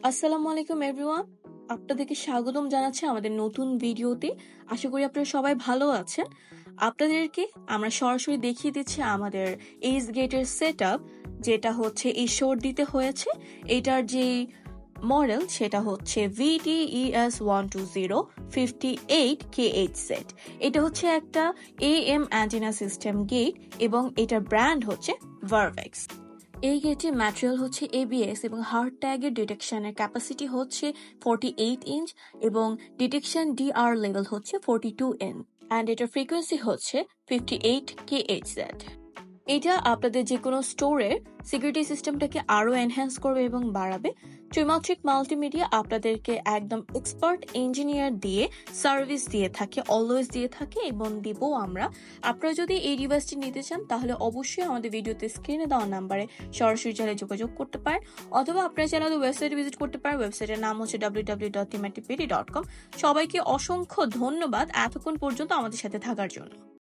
আসসালামু আলাইকুম এভরিওয়ান। আপনাদেরকে স্বাগতম জানাচ্ছি আমাদের নতুন ভিডিওতে। আশা করি আপনারা সবাই ভালো আছেন। আপনাদেরকে আমরা সরাসরি দেখিয়ে দিচ্ছি আমাদের এইচ গেটের সেটআপ, যেটা হচ্ছে এই দিতে হয়েছে। এটার যে মডেল সেটা হচ্ছে VTES120 58KH সেট। এটা হচ্ছে একটা AM অ্যান্টেনা সিস্টেম গেট এবং এটার ব্র্যান্ড হচ্ছে ভারভেক্স। এই গেটের ম্যাটেরিয়াল হচ্ছে ABS এবং হার্ড ট্যাগের ডিটেকশনের ক্যাপাসিটি হচ্ছে 48 ইঞ্চ এবং ডিটেকশন DR লেভেল হচ্ছে 42N অ্যান্ড এটার ফ্রিকোয়েন্সি হচ্ছে 58KHz। এটা আপনাদের যে কোনো স্টোরের সিকিউরিটি সিস্টেমটাকে আরো এনহ্যান্স করবে এবং বাড়াবে। ত্রিমাত্রিক মাল্টিমিডিয়া আপনাদেরকে একদম এক্সপার্ট ইঞ্জিনিয়ার দিয়ে সার্ভিস দিয়ে থাকে, অলওয়েজ দিয়ে থাকে এবং দিবও আমরা। আপনারা যদি এই ডিভাইসটি নিতে চান তাহলে অবশ্যই আমাদের ভিডিওতে স্ক্রিনে দেওয়া নাম্বারে সরাসরি চাইলে যোগাযোগ করতে পারেন, অথবা আপনারা চাইলে আমাদের ওয়েবসাইটে ভিজিট করতে পারেন। ওয়েবসাইটের নাম হচ্ছে www.timatipd.com। সবাইকে অসংখ্য ধন্যবাদ এতক্ষণ পর্যন্ত আমাদের সাথে থাকার জন্য।